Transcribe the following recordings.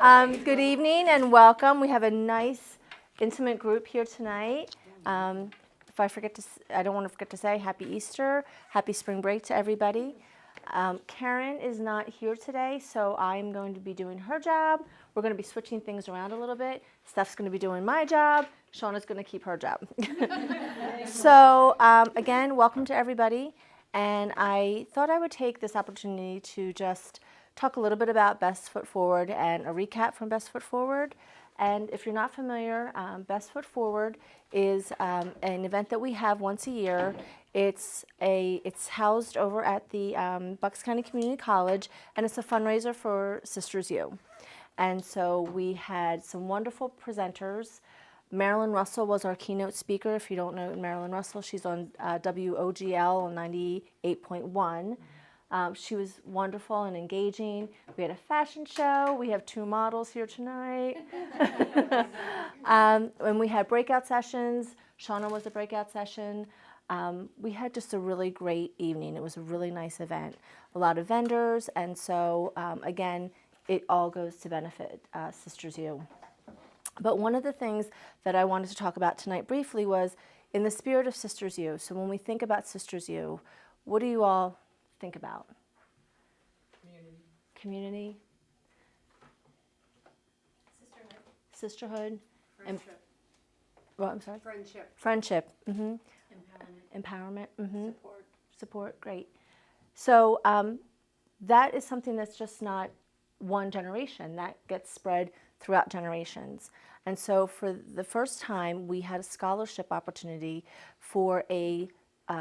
Good evening and welcome. We have a nice, intimate group here tonight. If I forget to, I don't want to forget to say Happy Easter, Happy Spring Break to everybody. Karen is not here today, so I'm going to be doing her job. We're going to be switching things around a little bit. Steph's going to be doing my job. Shauna's going to keep her job. So again, welcome to everybody. And I thought I would take this opportunity to just talk a little bit about Best Foot Forward and a recap from Best Foot Forward. And if you're not familiar, Best Foot Forward is an event that we have once a year. It's housed over at the Bucks County Community College, and it's a fundraiser for Sisters U. And so we had some wonderful presenters. Marilyn Russell was our keynote speaker. If you don't know Marilyn Russell, she's on WOGL on 98.1. She was wonderful and engaging. We had a fashion show. We have 2 models here tonight. And we had breakout sessions. Shauna was a breakout session. We had just a really great evening. It was a really nice event. A lot of vendors, and so again, it all goes to benefit Sisters U. But one of the things that I wanted to talk about tonight briefly was in the spirit of Sisters U. So when we think about Sisters U, what do you all think about? Community. Sisterhood. Friendship. Well, I'm sorry? Friendship. Friendship. Empowerment. Empowerment. Support. Support. Great. So that is something that's just not one generation. That gets spread throughout generations. And so for the first time, we had a scholarship opportunity for a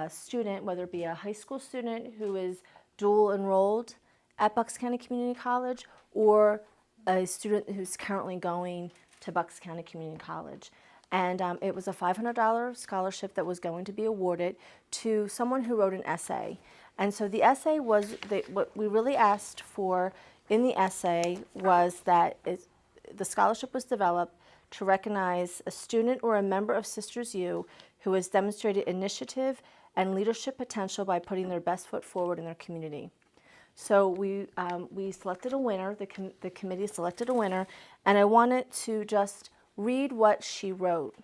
student, whether it be a high school student who is dual enrolled at Bucks County Community College, or a student who's currently going to Bucks County Community College. And it was a $500 scholarship that was going to be awarded to someone who wrote an essay. And so the essay was, what we really asked for in the essay was that the scholarship was developed to recognize a student or a member of Sisters U who has demonstrated initiative and leadership potential by putting their best foot forward in their community. So we selected a winner, the committee selected a winner, and I wanted to just read what she wrote.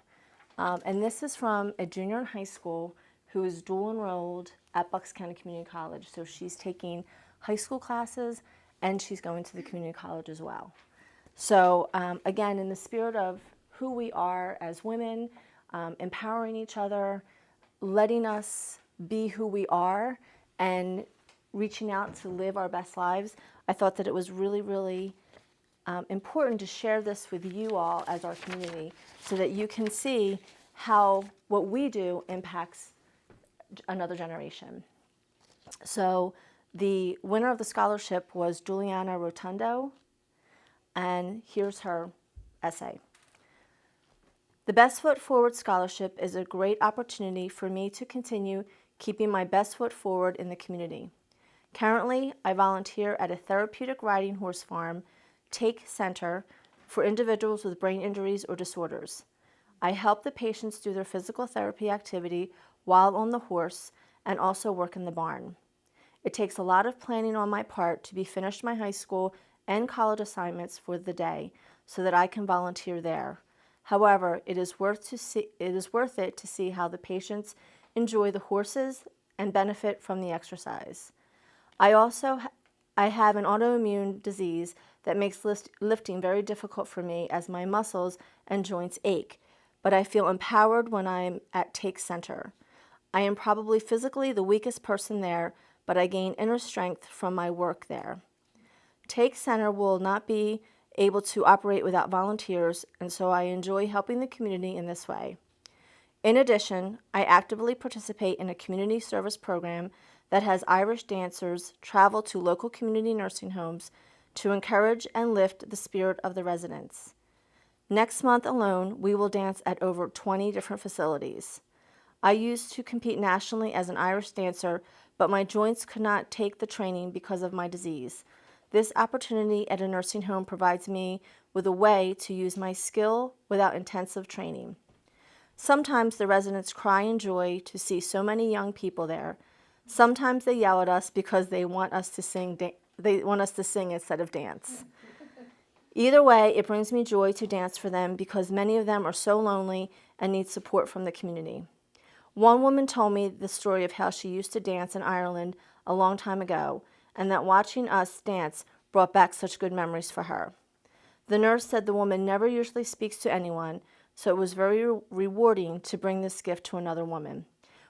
And this is from a junior in high school who is dual enrolled at Bucks County Community College. So she's taking high school classes and she's going to the community college as well. So again, in the spirit of who we are as women, empowering each other, letting us be who we are, and reaching out to live our best lives, I thought that it was really, really important to share this with you all as our community so that you can see how what we do impacts another generation. So the winner of the scholarship was Juliana Rotundo, and here's her essay. The Best Foot Forward Scholarship is a great opportunity for me to continue keeping my best foot forward in the community. Currently, I volunteer at a therapeutic riding horse farm, Take Center, for individuals with brain injuries or disorders. I help the patients do their physical therapy activity while on the horse and also work in the barn. It takes a lot of planning on my part to be finished my high school and college assignments for the day so that I can volunteer there. However, it is worth it to see how the patients enjoy the horses and benefit from the exercise. I have an autoimmune disease that makes lifting very difficult for me as my muscles and joints ache, but I feel empowered when I'm at Take Center. I am probably physically the weakest person there, but I gain inner strength from my work there. Take Center will not be able to operate without volunteers, and so I enjoy helping the community in this way. In addition, I actively participate in a community service program that has Irish dancers travel to local community nursing homes to encourage and lift the spirit of the residents. Next month alone, we will dance at over 20 different facilities. I used to compete nationally as an Irish dancer, but my joints could not take the training because of my disease. This opportunity at a nursing home provides me with a way to use my skill without intensive training. Sometimes the residents cry in joy to see so many young people there. Sometimes they yell at us because they want us to sing instead of dance. Either way, it brings me joy to dance for them because many of them are so lonely and need support from the community. One woman told me the story of how she used to dance in Ireland a long time ago, and that watching us dance brought back such good memories for her. The nurse said the woman never usually speaks to anyone, so it was very rewarding to bring this gift to another woman.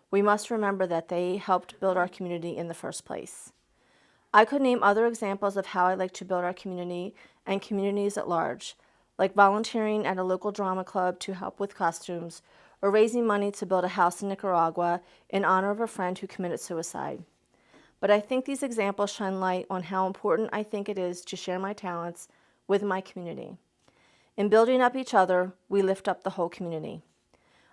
We must remember that they helped build our community in the first place. I could name other examples of how I like to build our community and communities at large, like volunteering at a local drama club to help with costumes, or raising money to build a house in Nicaragua in honor of a friend who committed suicide. But I think these examples shine light on how important I think it is to share my talents with my community. In building up each other, we lift up the whole community.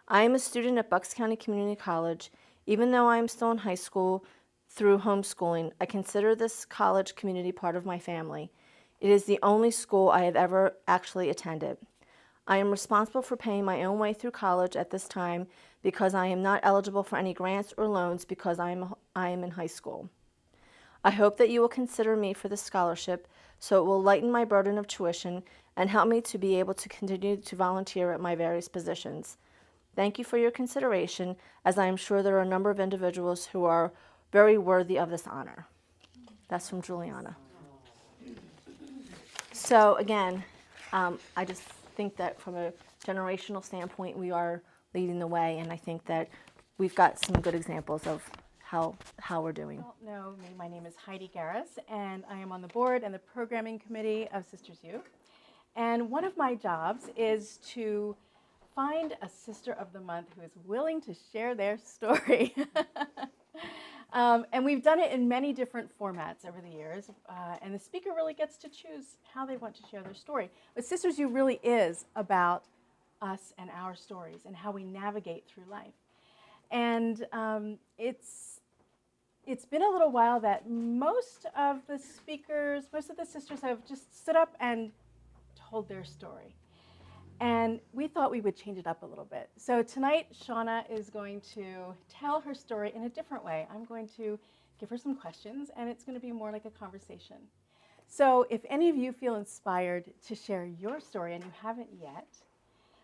I am a student at Bucks County Community College. Even though I am still in high school through homeschooling, I consider this college community part of my family. It is the only school I have ever actually attended. I am responsible for paying my own way through college at this time because I am not eligible for any grants or loans because I am in high school. I hope that you will consider me for this scholarship so it will lighten my burden of tuition and help me to be able to continue to volunteer at my various positions. Thank you for your consideration, as I am sure there are a number of individuals who are very worthy of this honor. That's from Juliana. So again, I just think that from a generational standpoint, we are leading the way, and I think that we've got some good examples of how we're doing. No, my name is Heidi Garris, and I am on the board and the programming committee of Sisters Youth. And one of my jobs is to find a Sister of the Month who is willing to share their story. And we've done it in many different formats over the years, and the speaker really gets to choose how they want to share their story. But Sisters Youth really is about us and our stories and how we navigate through life. And it's been a little while that most of the speakers, most of the sisters have just stood up and told their story. And we thought we would change it up a little bit. So tonight, Shauna is going to tell her story in a different way. I'm going to give her some questions, and it's going to be more like a conversation. So if any of you feel inspired to share your story and you haven't yet,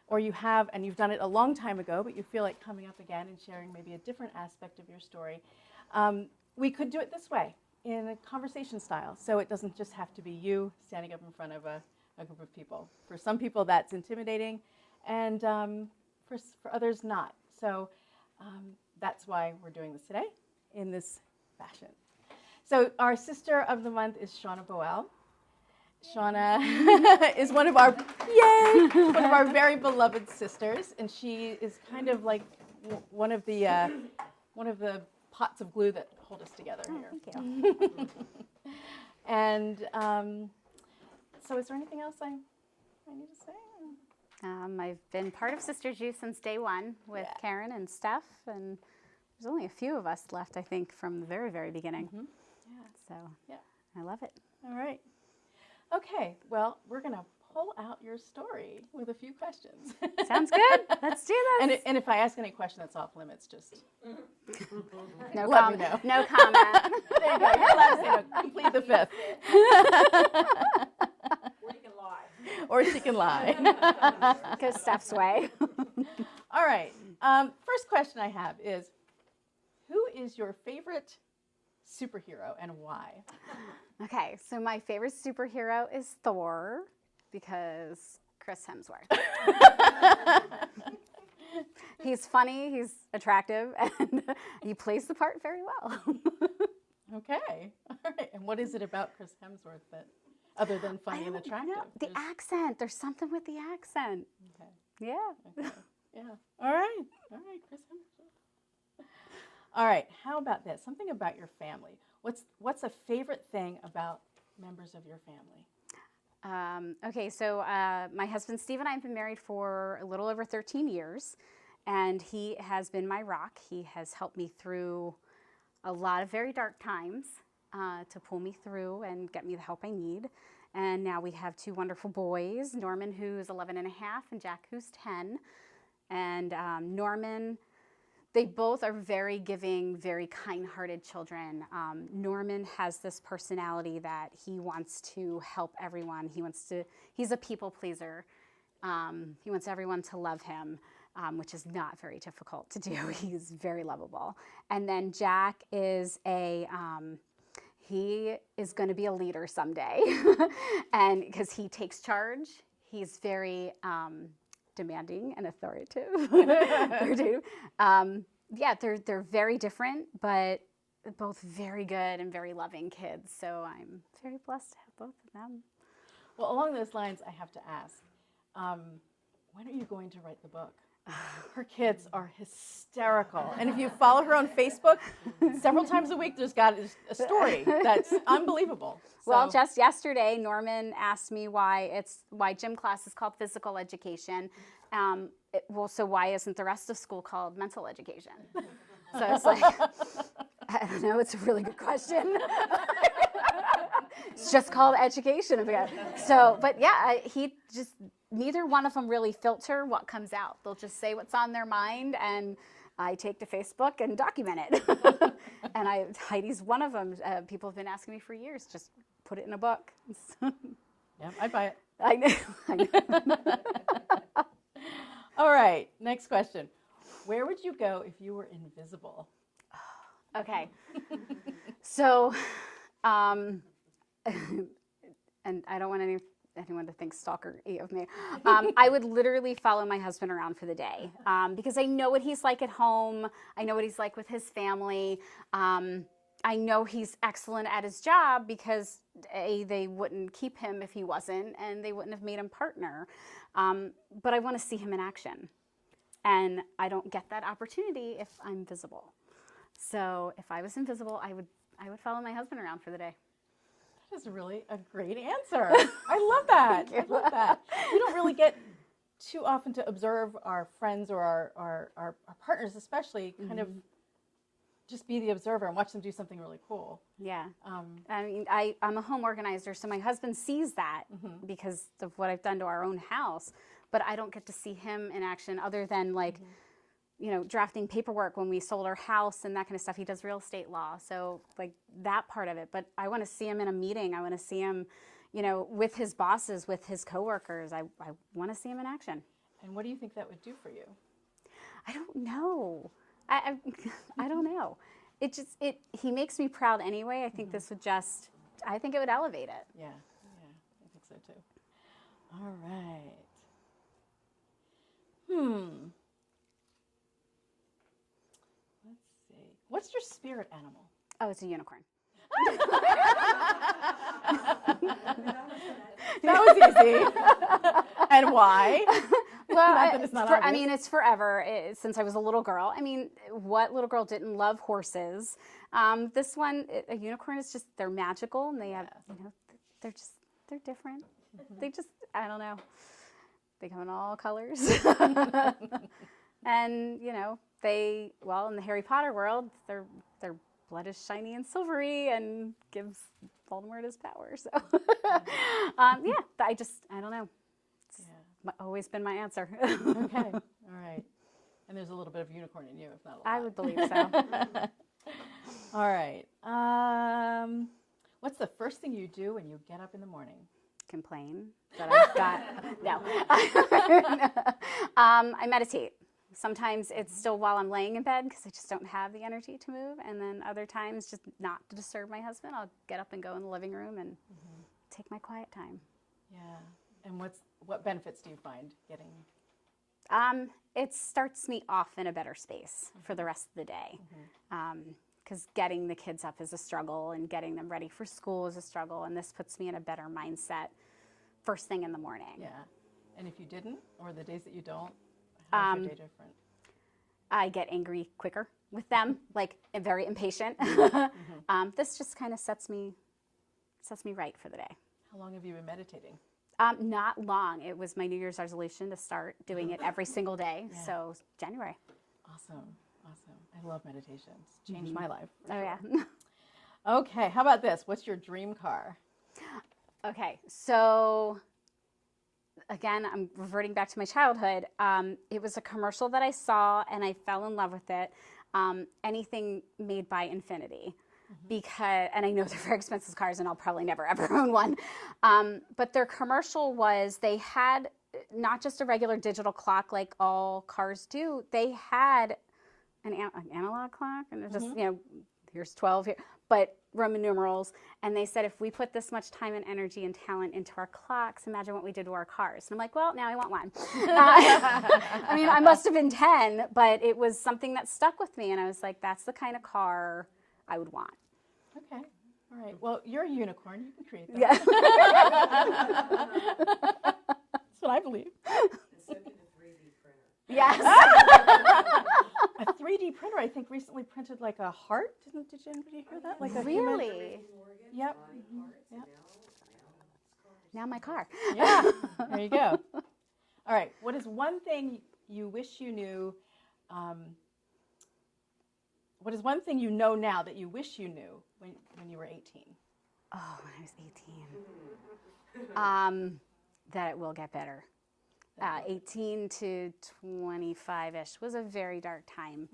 or you have and you've done it a long time ago, but you feel like coming up again and sharing maybe a different aspect of your story, we could do it this way, in a conversation style. So it doesn't just have to be you standing up in front of a group of people. For some people, that's intimidating, and for others, not. So that's why we're doing this today in this fashion. So our Sister of the Month is Shauna Boel. Shauna is one of our very beloved sisters, and she is kind of like one of the pots of glue that hold us together here. Thank you. And so is there anything else I need to say? I've been part of Sisters Youth since day one with Karen and Steph, and there's only a few of us left, I think, from the very, very beginning. Mm-hmm. So I love it. All right. Okay, well, we're going to pull out your story with a few questions. Sounds good. Let's do this. And if I ask any question that's off limits, just No let me know. No comment. There you go. You're allowed to say no. Complete the fifth. Or she can lie. Go Steph's way. All right. First question I have is, who is your favorite superhero and why? Okay, so my favorite superhero is Thor because Chris Hemsworth. He's funny, he's attractive, and he plays the part very well. Okay. All right. And what is it about Chris Hemsworth that, other than funny and attractive? The accent. There's something with the accent. Okay. Yeah. Okay. Yeah. All right. All right, Chris Hemsworth. All right. How about this? Something about your family. What's a favorite thing about members of your family? Okay, so my husband Steve and I have been married for a little over 13 years, and he has been my rock. He has helped me through a lot of very dark times to pull me through and get me the help I need. And now we have two wonderful boys, Norman, who's 11 and a half, and Jack, who's 10. And Norman They both are very giving, very kind-hearted children. Norman has this personality that he wants to help everyone. He's a people pleaser. He wants everyone to love him, which is not very difficult to do. He's very lovable. And then Jack is he is going to be a leader someday. And because he takes charge, he's very demanding and authoritative. Yeah, they're very different, but both very good and very loving kids. So I'm very blessed to have both of them. Well, along those lines, I have to ask, when are you going to write the book? Her kids are hysterical. And if you follow her on Facebook, several times a week, there's got a story that's unbelievable. Well, just yesterday, Norman asked me why gym class is called physical education. So why isn't the rest of school called mental education? So it's like, I don't know, it's a really good question. It's just called education. So, but yeah, neither one of them really filter what comes out. They'll just say what's on their mind, and I take to Facebook and document it. And Heidi's one of them. People have been asking me for years, just put it in a book. Yeah, I'd buy it. I know. All right, next question. Where would you go if you were invisible? Okay. So, and I don't want anyone to think stalker-y of me. I would literally follow my husband around for the day because I know what he's like at home. I know what he's like with his family. I know he's excellent at his job because they wouldn't keep him if he wasn't, and they wouldn't have made him partner. But I want to see him in action, and I don't get that opportunity if I'm visible. So if I was invisible, I would follow my husband around for the day. That is really a great answer. I love that. I love that. We don't really get too often to observe our friends or our partners, especially, kind of just be the observer and watch them do something really cool. Yeah. I mean, I'm a home organizer, so my husband sees that because of what I've done to our own house, but I don't get to see him in action other than drafting paperwork when we sold our house and that kind of stuff. He does real estate law, so like that part of it. But I want to see him in a meeting. I want to see him, with his bosses, with his coworkers. I want to see him in action. And what do you think that would do for you? I don't know. I don't know. He makes me proud anyway. I think I think it would elevate it. Yeah, I think so too. All right. Let's see. What's your spirit animal? Oh, it's a unicorn. That was easy. And why? Well, it's forever. Since I was a little girl. I mean, what little girl didn't love horses? This one, a unicorn is just, they're magical, and they have, they're different. They just, I don't know. They come in all colors. And, in the Harry Potter world, their blood is shiny and silvery and gives Voldemort his power. So, I don't know. Always been my answer. Okay, all right. And there's a little bit of unicorn in you, if not a lot. I would believe so. All right. What's the first thing you do when you get up in the morning? Complain that I've got, no. I meditate. Sometimes it's still while I'm laying in bed because I just don't have the energy to move. And then other times, just not to disturb my husband, I'll get up and go in the living room and take my quiet time. Yeah. And what benefits do you find getting? It starts me off in a better space for the rest of the day. Because getting the kids up is a struggle and getting them ready for school is a struggle. And this puts me in a better mindset first thing in the morning. Yeah. And if you didn't, or the days that you don't, how's your day different? I get angry quicker with them, and very impatient. This just kind of sets me right for the day. How long have you been meditating? Not long. It was my New Year's resolution to start doing it every single day. Yeah. So January. Awesome. I love meditation. It's changed my life. Oh, yeah. Okay. How about this? What's your dream car? Okay. So again, I'm reverting back to my childhood. It was a commercial that I saw, and I fell in love with it. Anything made by Infinity. Because, and I know they're very expensive cars, and I'll probably never ever own one. But their commercial was, they had not just a regular digital clock like all cars do. They had an analog clock, and it just, you know, here's 12 here, but Roman numerals. And they said, if we put this much time and energy and talent into our clocks, imagine what we did to our cars. And I'm like, well, now I want one. I mean, I must have been 10, but it was something that stuck with me. And I was like, that's the kind of car I would want. Okay. All right. Well, you're a unicorn. You can create that. Yeah. That's what I believe. Yes. A 3D printer, I think, recently printed like a heart. Did anybody hear that? Like a Really? Human... Yep. Yep. Now my car. Yeah. There you go. All right. What is one thing you wish you knew? What is one thing you know now that you wish you knew when you were 18? Oh, when I was 18. That it will get better. 18 to 25-ish was a very dark time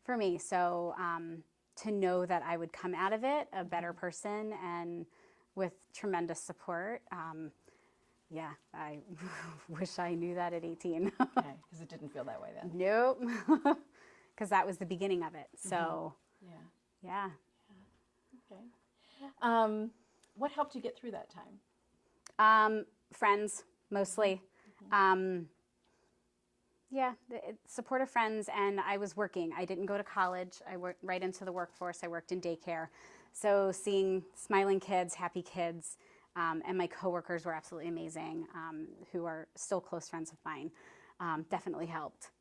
for me. So to know that I would come out of it a better person and with tremendous support, yeah, I wish I knew that at 18. Okay, because it didn't feel that way then. Nope. Because that was the beginning of it. So, yeah. Okay. What helped you get through that time? Friends, mostly. Supportive friends, and I was working. I didn't go to college. I worked right into the workforce. I worked in daycare. So seeing smiling kids, happy kids, and my coworkers were absolutely amazing, who are still close friends of mine, definitely helped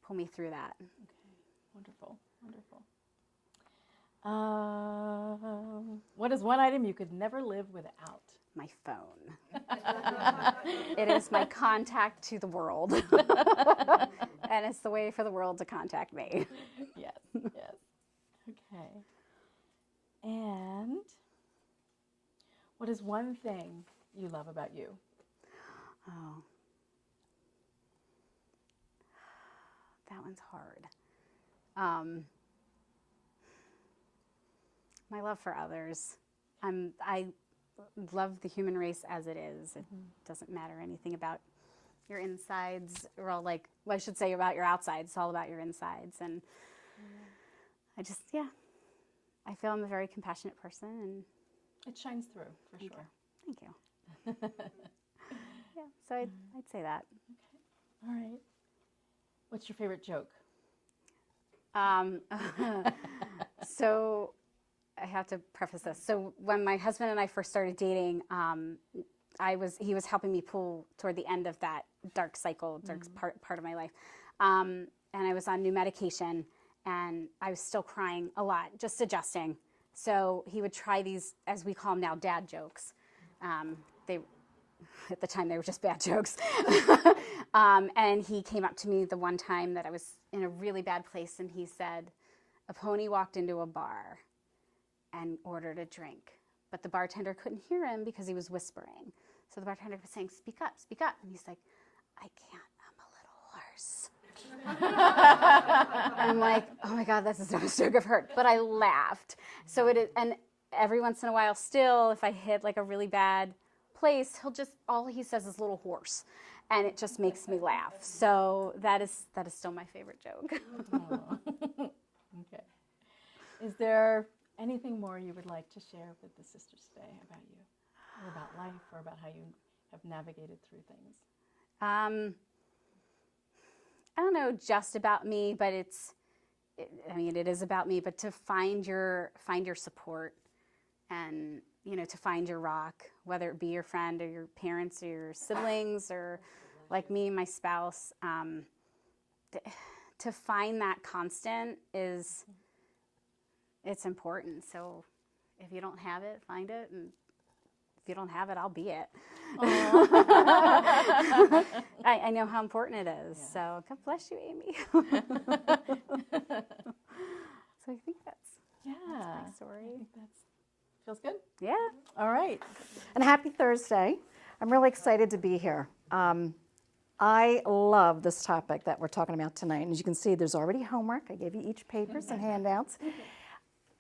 pull me through that. Okay. Wonderful. What is one item you could never live without? My phone. It is my contact to the world. And it's the way for the world to contact me. Yes. Okay. And what is one thing you love about you? Oh. That one's hard. My love for others. I love the human race as it is. It doesn't matter anything about your insides. We're all like, well, I should say about your outsides. It's all about your insides. And I just, I feel I'm a very compassionate person. And It shines through, for sure. thank you. So I'd say that. Okay. All right. What's your favorite joke? So I have to preface this. So when my husband and I first started dating, he was helping me pull toward the end of that dark cycle, part of my life. And I was on new medication, and I was still crying a lot, just adjusting. So he would try these, as we call them now, dad jokes. At the time, they were just bad jokes. And he came up to me the one time that I was in a really bad place, and he said, a pony walked into a bar and ordered a drink, but the bartender couldn't hear him because he was whispering. So the bartender was saying, speak up, speak up. And he's like, I can't, I'm a little hoarse. I'm like, oh my God, that's the dumbest joke I've heard. But I laughed. So it is, and every once in a while still, if I hit like a really bad place, all he says is little horse. And it just makes me laugh. So that is still my favorite joke. Okay. Is there anything more you would like to share with the sisters today about you, or about life, or about how you have navigated through things? I don't know just about me, but it is about me, but to find your support and, to find your rock, whether it be your friend or your parents or your siblings or like me, my spouse, to find that constant it's important. So if you don't have it, find it. And if you don't have it, I'll be it. I know how important it is. Yeah. So God bless you, Amy. So I think that's my story. I think that feels good. Yeah. All right. And happy Thursday. I'm really excited to be here. I love this topic that we're talking about tonight. And as you can see, there's already homework. I gave you each papers and handouts.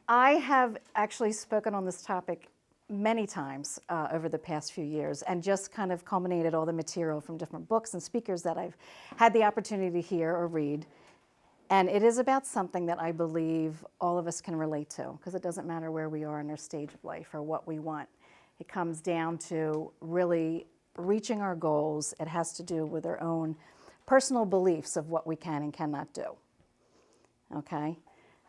I have actually spoken on this topic many times over the past few years and just kind of culminated all the material from different books and speakers that I've had the opportunity to hear or read. And it is about something that I believe all of us can relate to, because it doesn't matter where we are in our stage of life or what we want. It comes down to really reaching our goals. It has to do with our own personal beliefs of what we can and cannot do. Okay?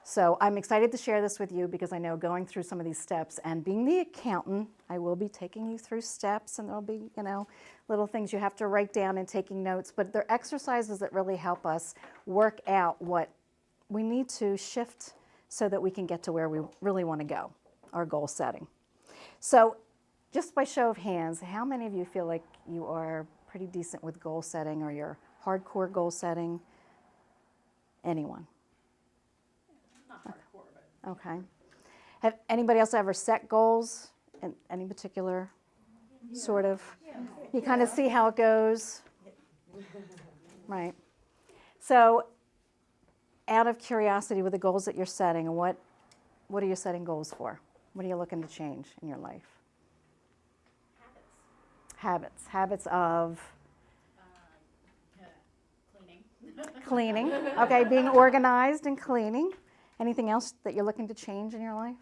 So I'm excited to share this with you because I know going through some of these steps and being the accountant, I will be taking you through steps, and there'll be, little things you have to write down and taking notes, but they're exercises that really help us work out what we need to shift so that we can get to where we really want to go, our goal setting. So just by show of hands, how many of you feel like you are pretty decent with goal setting, or you're hardcore goal setting? Anyone? Okay. Have anybody else ever set goals in any particular sort of? You kind of see how it goes? Right. So out of curiosity, with the goals that you're setting, what are you setting goals for? What are you looking to change in your life? Habits. Habits of? Cleaning. Okay, being organized and cleaning. Anything else that you're looking to change in your life?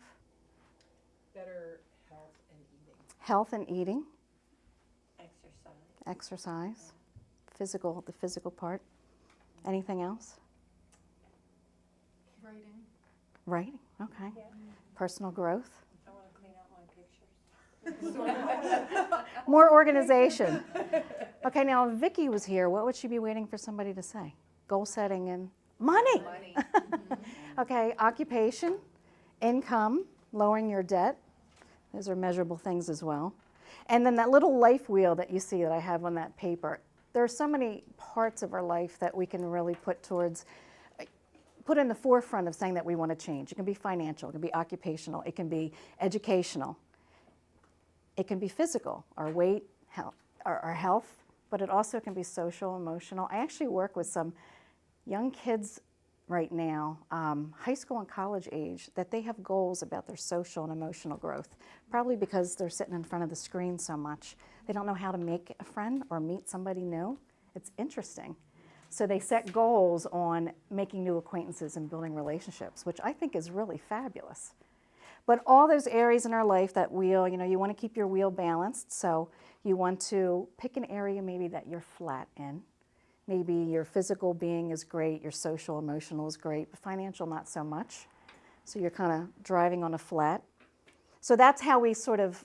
Better health and eating. Health and eating. Exercise. Exercise. The physical part. Anything else? Writing, okay. Yeah. Personal growth. I want to clean out my pictures. More organization. Okay, now if Vicki was here, what would she be waiting for somebody to say? Goal setting and money. Money. Okay, occupation, income, lowering your debt. Those are measurable things as well. And then that little life wheel that you see that I have on that paper. There are so many parts of our life that we can really put in the forefront of saying that we want to change. It can be financial, it can be occupational, it can be educational. It can be physical, our weight, our health, but it also can be social, emotional. I actually work with some young kids right now, high school and college age, that they have goals about their social and emotional growth, probably because they're sitting in front of the screen so much. They don't know how to make a friend or meet somebody new. It's interesting. So they set goals on making new acquaintances and building relationships, which I think is really fabulous. But all those areas in our life, that wheel, you want to keep your wheel balanced, so you want to pick an area maybe that you're flat in. Maybe your physical being is great, your social, emotional is great, but financial not so much. So you're kind of driving on a flat. So that's how we sort of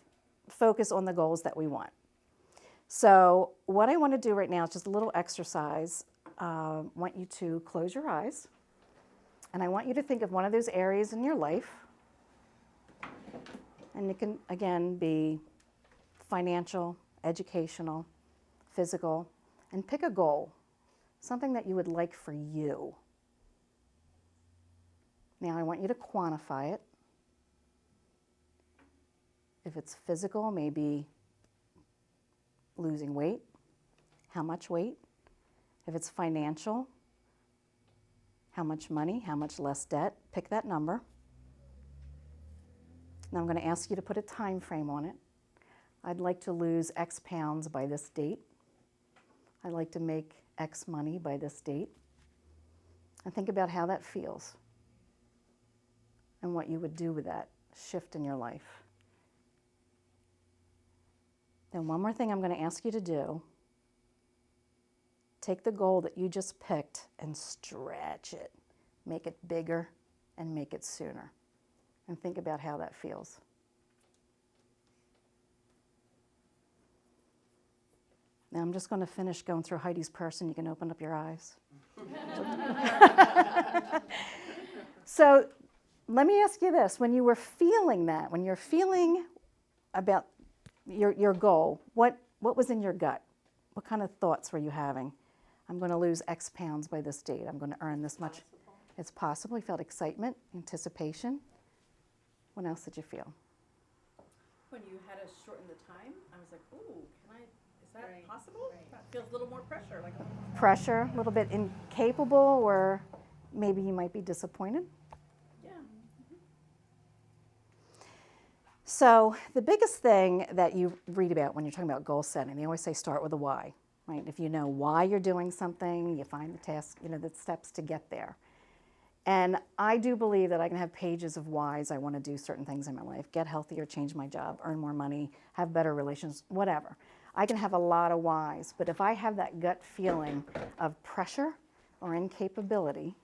focus on the goals that we want. So what I want to do right now is just a little exercise. I want you to close your eyes, and I want you to think of one of those areas in your life. And it can, again, be financial, educational, physical, and pick a goal. Something that you would like for you. Now I want you to quantify it. If it's physical, maybe losing weight. How much weight? If it's financial, how much money, how much less debt? Pick that number. Now I'm going to ask you to put a time frame on it. I'd like to lose X pounds by this date. I'd like to make X money by this date. And think about how that feels and what you would do with that shift in your life. Then one more thing I'm going to ask you to do. Take the goal that you just picked and stretch it. Make it bigger and make it sooner. And think about how that feels. Now I'm just going to finish going through Heidi's purse, and you can open up your eyes. So let me ask you this. When you were feeling that, when you're feeling about your goal, what was in your gut? What kind of thoughts were you having? I'm going to lose X pounds by this date. I'm going to earn this much. It's possible. You felt excitement, anticipation. What else did you feel? When you had to shorten the time, I was like, ooh, can I Is that possible? That feels a little more pressure, like Pressure, a little bit incapable, or maybe you might be disappointed. yeah. So the biggest thing that you read about when you're talking about goal setting, they always say start with a why, right? If you know why you're doing something, you find the task, the steps to get there. And I do believe that I can have pages of whys I want to do certain things in my life, get healthier, change my job, earn more money, have better relations, whatever. I can have a lot of whys, but if I have that gut feeling of pressure or incapability,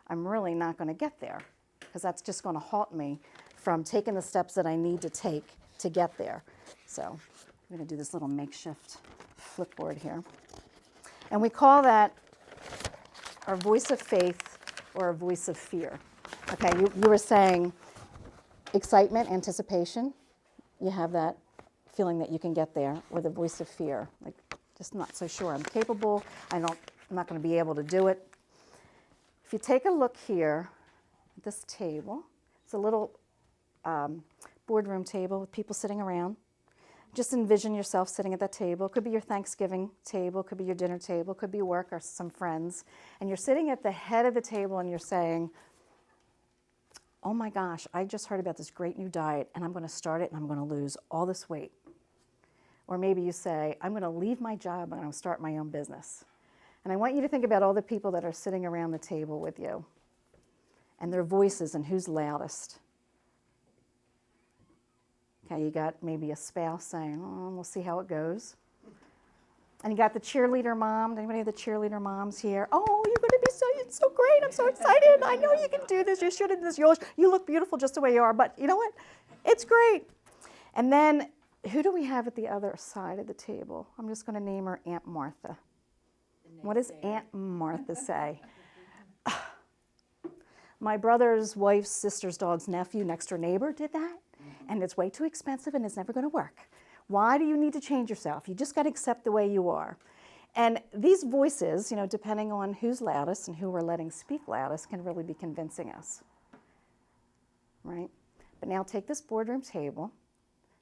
I'm really not going to get there, because that's just going to halt me from taking the steps that I need to take to get there. So I'm going to do this little makeshift flipboard here. And we call that our voice of faith or a voice of fear. Okay, you were saying excitement, anticipation. You have that feeling that you can get there, or the voice of fear, like just not so sure I'm capable, I'm not going to be able to do it. If you take a look here at this table, it's a little boardroom table with people sitting around. Just envision yourself sitting at that table. It could be your Thanksgiving table, it could be your dinner table, it could be work or some friends. And you're sitting at the head of the table and you're saying, oh my gosh, I just heard about this great new diet and I'm going to start it and I'm going to lose all this weight. Or maybe you say, I'm going to leave my job and I'm going to start my own business. And I want you to think about all the people that are sitting around the table with you and their voices and who's loudest. Okay, you got maybe a spouse saying, oh, we'll see how it goes. And you got the cheerleader mom. Anybody have the cheerleader moms here? Oh, you're going to be so great. I'm so excited. I know you can do this. You should do this. You look beautiful just the way you are. But you know what? It's great. And then who do we have at the other side of the table? I'm just going to name her Aunt Martha. What does Aunt Martha say? My brother's wife's sister's dog's nephew, next door neighbor, did that. And it's way too expensive and it's never going to work. Why do you need to change yourself? You just got to accept the way you are. And these voices, depending on who's loudest and who we're letting speak loudest, can really be convincing us, right? But now take this boardroom table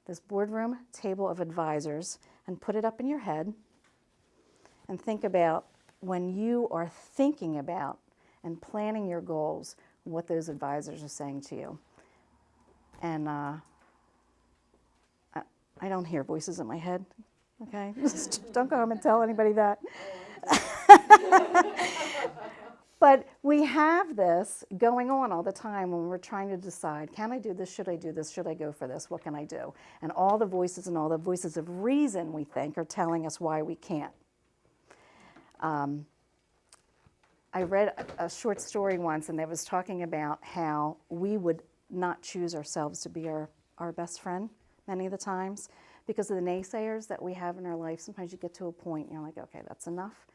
of advisors, and put it up in your head and think about when you are thinking about and planning your goals, what those advisors are saying to you. And I don't hear voices in my head, okay? Just don't go home and tell anybody that. But we have this going on all the time when we're trying to decide, can I do this, should I do this, should I go for this, what can I do? And all the voices and all the voices of reason, we think, are telling us why we can't. I read a short story once, and it was talking about how we would not choose ourselves to be our best friend many of the times because of the naysayers that we have in our life. Sometimes you get to a point and you're like, okay, that's enough.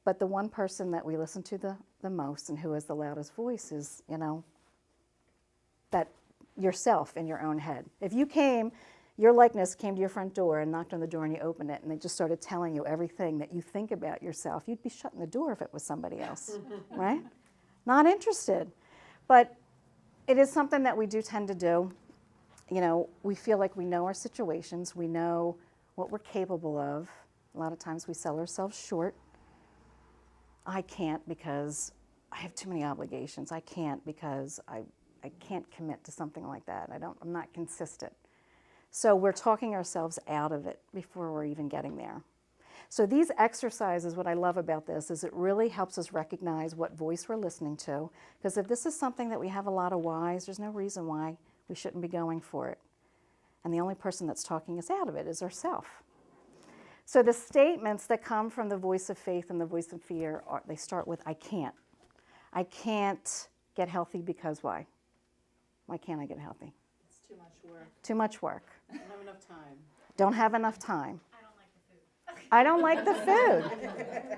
But the one person that we listen to the most and who has the loudest voice is, that yourself in your own head. If your likeness came to your front door and knocked on the door and you opened it and they just started telling you everything that you think about yourself, you'd be shutting the door if it was somebody else, right? Not interested. But it is something that we do tend to do. We feel like we know our situations, we know what we're capable of. A lot of times we sell ourselves short. I can't because I have too many obligations. I can't because I can't commit to something like that. I'm not consistent. So we're talking ourselves out of it before we're even getting there. So these exercises, what I love about this is it really helps us recognize what voice we're listening to. Because if this is something that we have a lot of whys, there's no reason why we shouldn't be going for it. And the only person that's talking us out of it is ourselves. So the statements that come from the voice of faith and the voice of fear, they start with, I can't. I can't get healthy because why? Why can't I get healthy? It's too much work. Too much work. I don't have enough time. Don't have enough time. I don't like the food.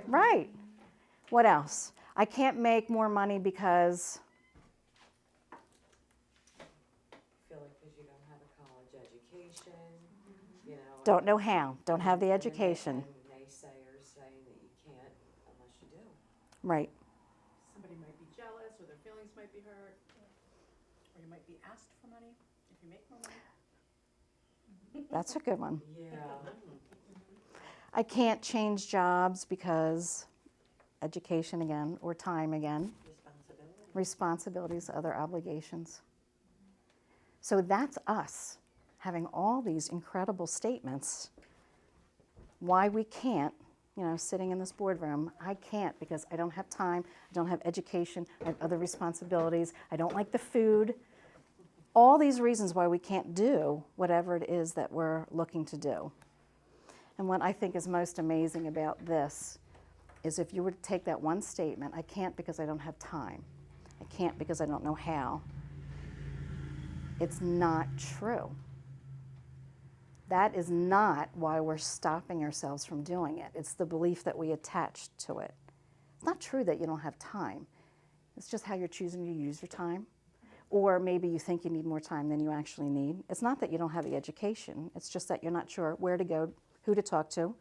Right. What else? I can't make more money because Feel like because you don't have a college education, don't know how, don't have the education. And naysayers saying that you can't unless you do. Right. Somebody might be jealous, or their feelings might be hurt, or you might be asked for money if you make more money. That's a good one. Yeah. I can't change jobs because education again, or time again. Responsibilities, other obligations. So that's us having all these incredible statements. Why we can't, sitting in this boardroom, I can't because I don't have time, I don't have education, I have other responsibilities, I don't like the food. All these reasons why we can't do whatever it is that we're looking to do. And what I think is most amazing about this is if you were to take that one statement, I can't because I don't have time, I can't because I don't know how, it's not true. That is not why we're stopping ourselves from doing it. It's the belief that we attach to it. It's not true that you don't have time. It's just how you're choosing to use your time. Or maybe you think you need more time than you actually need. It's not that you don't have the education. It's just that you're not sure where to go, who to talk to,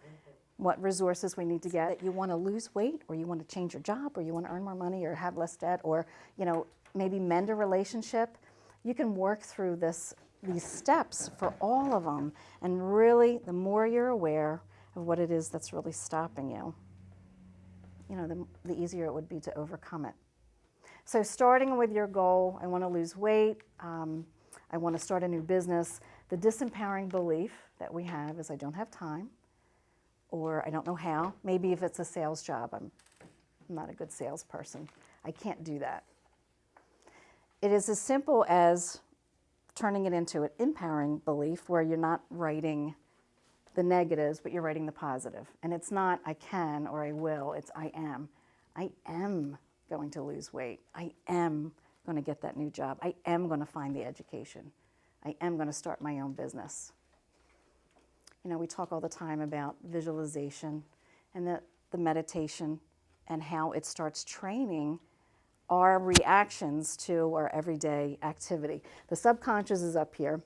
what resources we need to get. That you want to lose weight, or you want to change your job, or you want to earn more money, or have less debt, or maybe mend a relationship. You can work through these steps for all of them, and really, the more you're aware of what it is that's really stopping you, the easier it would be to overcome it. So starting with your goal, I want to lose weight, I want to start a new business, the disempowering belief that we have is I don't have time, or I don't know how. Maybe if it's a sales job, I'm not a good salesperson. I can't do that. It is as simple as turning it into an empowering belief where you're not writing the negatives, but you're writing the positive. And it's not I can or I will, it's I am. I am going to lose weight. I am going to get that new job. I am going to find the education. I am going to start my own business. We talk all the time about visualization and the meditation and how it starts training our reactions to our everyday activity. The subconscious is up here.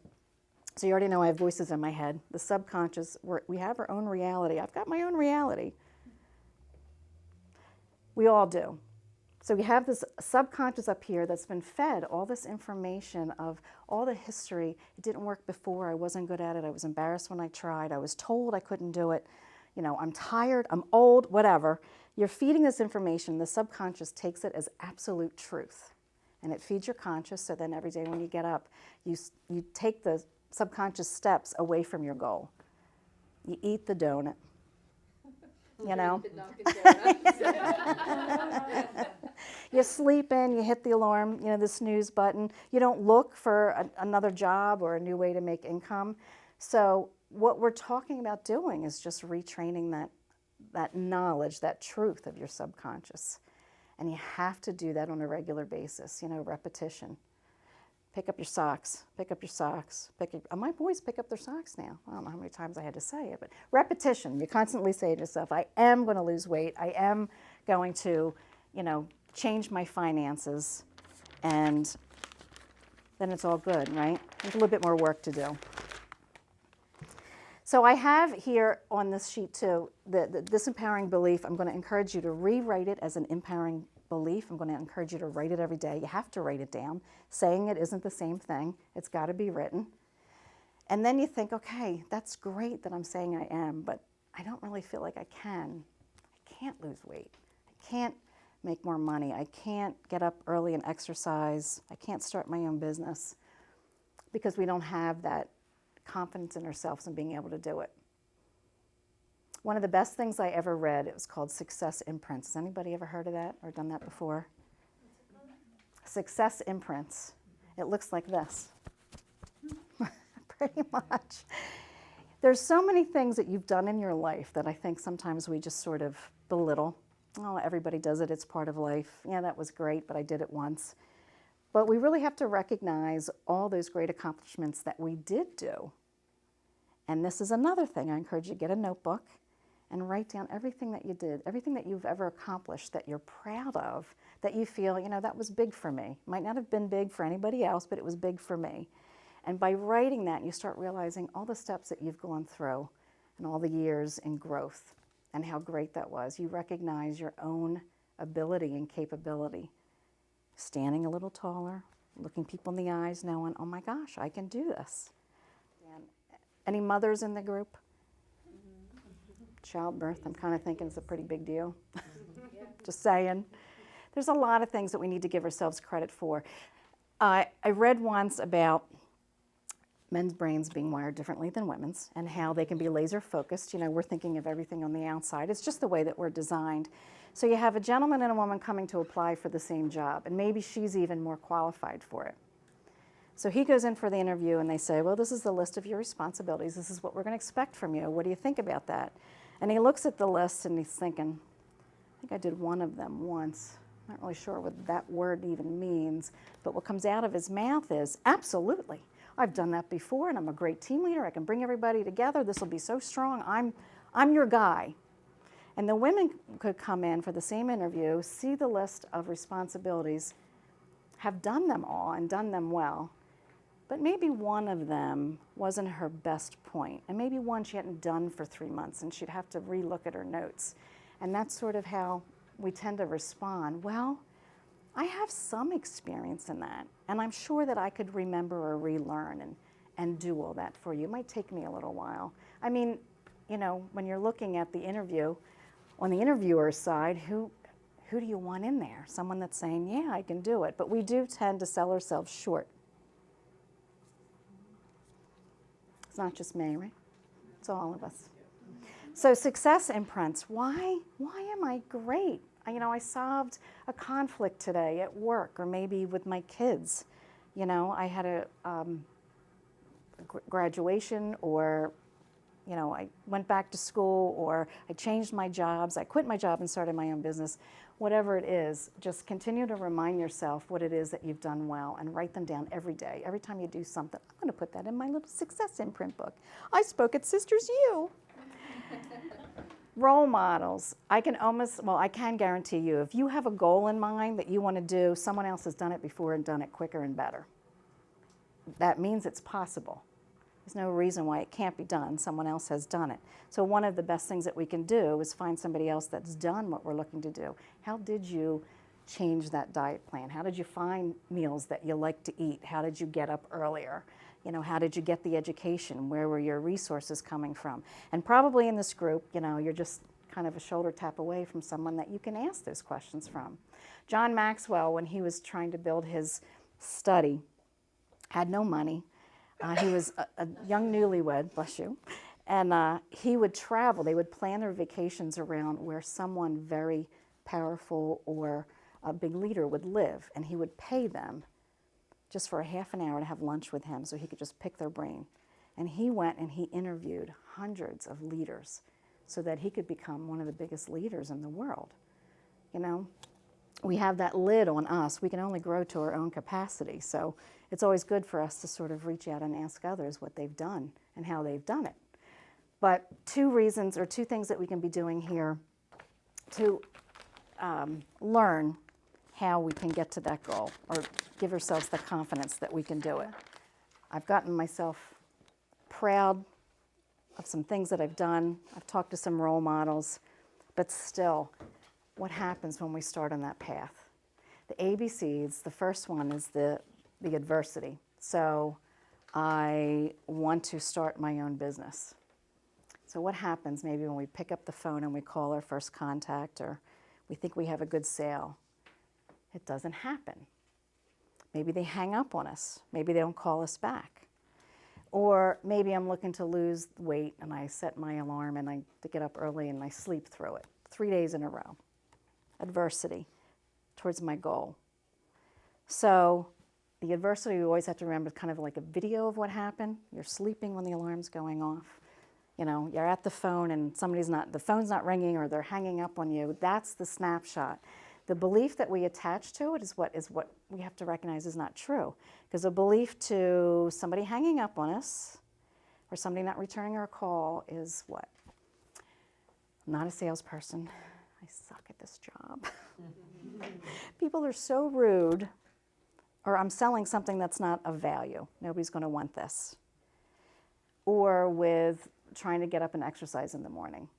So you already know I have voices in my head. The subconscious, we have our own reality. I've got my own reality. We all do. So we have this subconscious up here that's been fed all this information of all the history. It didn't work before. I wasn't good at it. I was embarrassed when I tried. I was told I couldn't do it. I'm tired. I'm old, whatever. You're feeding this information. The subconscious takes it as absolute truth. And it feeds your conscious, so then every day when you get up, you take the subconscious steps away from your goal. You eat the donut. You sleep in, you hit the alarm, the snooze button. You don't look for another job or a new way to make income. So what we're talking about doing is just retraining that knowledge, that truth of your subconscious. And you have to do that on a regular basis, repetition. Pick up your socks, pick up your socks. My boys pick up their socks now. I don't know how many times I had to say it, but repetition. You constantly say to yourself, I am going to lose weight. I am going to, change my finances. And then it's all good, right? There's a little bit more work to do. So I have here on this sheet too, the disempowering belief. I'm going to encourage you to rewrite it as an empowering belief. I'm going to encourage you to write it every day. You have to write it down. Saying it isn't the same thing. It's got to be written. And then you think, okay, that's great that I'm saying I am, but I don't really feel like I can. I can't lose weight. I can't make more money. I can't get up early and exercise. I can't start my own business because we don't have that confidence in ourselves and being able to do it. One of the best things I ever read, it was called Success Imprints. Has anybody ever heard of that or done that before? Success Imprints. It looks like this. Pretty much. There's so many things that you've done in your life that I think sometimes we just sort of belittle. Oh, everybody does it, it's part of life. Yeah, that was great, but I did it once. But we really have to recognize all those great accomplishments that we did do. And this is another thing. I encourage you to get a notebook and write down everything that you did, everything that you've ever accomplished that you're proud of, that you feel, that was big for me. Might not have been big for anybody else, but it was big for me. And by writing that, you start realizing all the steps that you've gone through and all the years in growth and how great that was. You recognize your own ability and capability. Standing a little taller, looking people in the eyes, knowing, oh my gosh, I can do this. And any mothers in the group? childbirth, I'm kind of thinking it's a pretty big deal. Just saying. There's a lot of things that we need to give ourselves credit for. I read once about men's brains being wired differently than women's and how they can be laser focused. You know, we're thinking of everything on the outside. It's just the way that we're designed. So you have a gentleman and a woman coming to apply for the same job, and maybe she's even more qualified for it. So he goes in for the interview and they say, well, this is the list of your responsibilities. This is what we're going to expect from you. What do you think about that? And he looks at the list and he's thinking, I think I did one of them once. I'm not really sure what that word even means, but what comes out of his mouth is, absolutely. I've done that before and I'm a great team leader. I can bring everybody together. This will be so strong. I'm your guy. And the women could come in for the same interview, see the list of responsibilities, have done them all and done them well, but maybe one of them wasn't her best point, and maybe one she hadn't done for 3 months, and she'd have to relook at her notes. And that's sort of how we tend to respond. Well, I have some experience in that, and I'm sure that I could remember or relearn and do all that for you. It might take me a little while. I mean, you know, when you're looking at the interview, on the interviewer's side, who do you want in there? Someone that's saying, yeah, I can do it. But we do tend to sell ourselves short. It's not just me, right? It's all of us. So success imprints. Why am I great? You know, I solved a conflict today at work or maybe with my kids. You know, I had a graduation, or, you know, I went back to school, or I changed my jobs. I quit my job and started my own business. Whatever it is, just continue to remind yourself what it is that you've done well and write them down every day. Every time you do something, I'm going to put that in my little success imprint book. I spoke at Sisters U. Role models. I can guarantee you, if you have a goal in mind that you want to do, someone else has done it before and done it quicker and better. That means it's possible. There's no reason why it can't be done. Someone else has done it. So one of the best things that we can do is find somebody else that's done what we're looking to do. How did you change that diet plan? How did you find meals that you like to eat? How did you get up earlier? You know, how did you get the education? Where were your resources coming from? And probably in this group, you know, you're just kind of a shoulder tap away from someone that you can ask those questions from. John Maxwell, when he was trying to build his study, had no money. He was a young newlywed, bless you, and he would travel. They would plan their vacations around where someone very powerful or a big leader would live, and he would pay them just for a half an hour to have lunch with him so he could just pick their brain. And he went and he interviewed hundreds of leaders so that he could become one of the biggest leaders in the world. You know, we have that lid on us. We can only grow to our own capacity. So it's always good for us to sort of reach out and ask others what they've done and how they've done it. But two things that we can be doing here to learn how we can get to that goal, or give ourselves the confidence that we can do it. I've gotten myself proud of some things that I've done. I've talked to some role models, but still, what happens when we start on that path? The ABCs, the first one is the adversity. So I want to start my own business. So what happens maybe when we pick up the phone and we call our first contact, or we think we have a good sale? It doesn't happen. Maybe they hang up on us. Maybe they don't call us back. Or maybe I'm looking to lose weight and I set my alarm and I to get up early and I sleep through it 3 days in a row. Adversity towards my goal. So the adversity, we always have to remember, is kind of like a video of what happened. You're sleeping when the alarm's going off. You know, you're at the phone and the phone's not ringing, or they're hanging up on you. That's the snapshot. The belief that we attach to it is what we have to recognize is not true. Because a belief to somebody hanging up on us or somebody not returning our call is what? I'm not a salesperson. I suck at this job. People are so rude, or I'm selling something that's not of value. Nobody's going to want this. Or with trying to get up and exercise in the morning.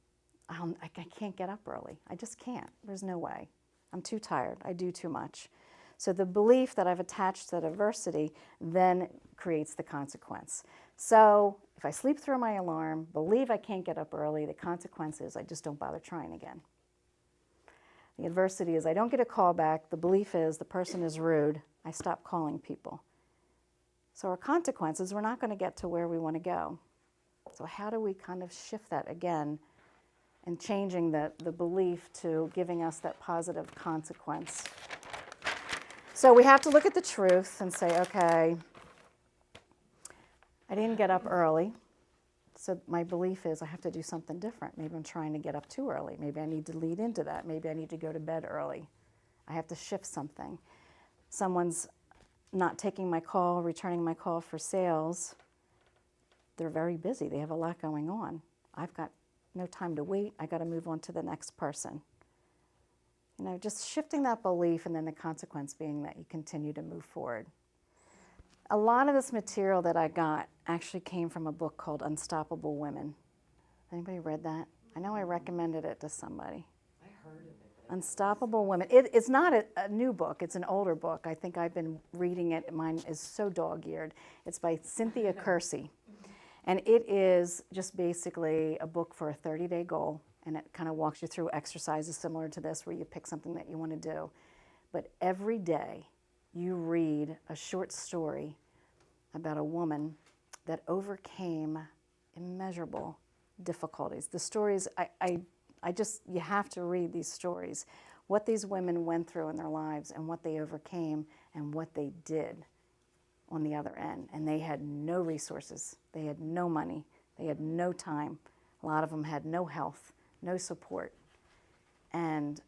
I can't get up early. I just can't. There's no way. I'm too tired. I do too much. So the belief that I've attached to adversity then creates the consequence. So if I sleep through my alarm, believe I can't get up early, the consequence is I just don't bother trying again. The adversity is I don't get a call back. The belief is the person is rude. I stop calling people. So our consequence is we're not going to get to where we want to go. So how do we kind of shift that again and changing the belief to giving us that positive consequence? So we have to look at the truth and say, okay, I didn't get up early. So my belief is I have to do something different. Maybe I'm trying to get up too early. Maybe I need to lead into that. Maybe I need to go to bed early. I have to shift something. Someone's not taking my call, returning my call for sales. They're very busy. They have a lot going on. I've got no time to wait. I got to move on to the next person. You know, just shifting that belief and then the consequence being that you continue to move forward. A lot of this material that I got actually came from a book called Unstoppable Women. Anybody read that? I know I recommended it to somebody. I heard of it. Unstoppable Women. It's not a new book. It's an older book. I think I've been reading it. Mine is so dog-eared. It's by Cynthia Kersey. And it is just basically a book for a 30-day goal. And it kind of walks you through exercises similar to this where you pick something that you want to do. But every day you read a short story about a woman that overcame immeasurable difficulties. The stories, you have to read these stories, what these women went through in their lives and what they overcame and what they did on the other end. And they had no resources. They had no money. They had no time. A lot of them had no health, no support. And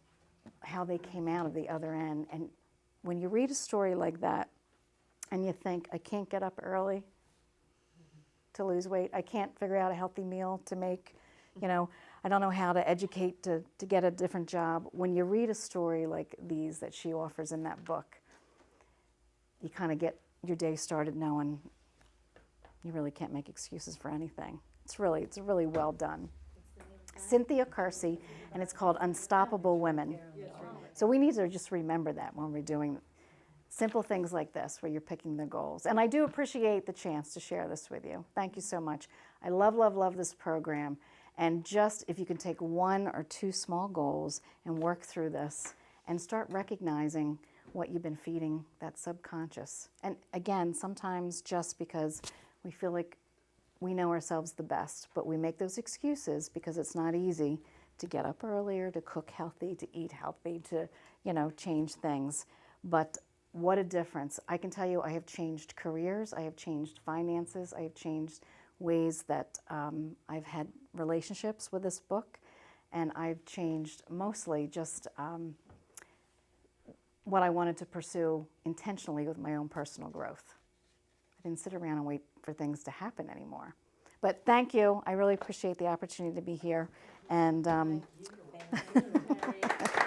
how they came out of the other end. And when you read a story like that and you think, I can't get up early to lose weight, I can't figure out a healthy meal to make, you know, I don't know how to educate to get a different job. When you read a story like these that she offers in that book, you kind of get your day started knowing you really can't make excuses for anything. It's really well done. Cynthia Kersey, and it's called Unstoppable Women. So we need to just remember that when we're doing simple things like this, where you're picking the goals. And I do appreciate the chance to share this with you. Thank you so much. I love, love, love this program. And just if you can take 1 or 2 small goals and work through this and start recognizing what you've been feeding that subconscious. And again, sometimes just because we feel like we know ourselves the best, but we make those excuses because it's not easy to get up earlier, to cook healthy, to eat healthy, to, you know, change things. But what a difference. I can tell you I have changed careers, I have changed finances, I have changed ways that I've had relationships with this book, and I've changed mostly just what I wanted to pursue intentionally with my own personal growth. I didn't sit around and wait for things to happen anymore. But thank you. I really appreciate the opportunity to be here. And Thank you.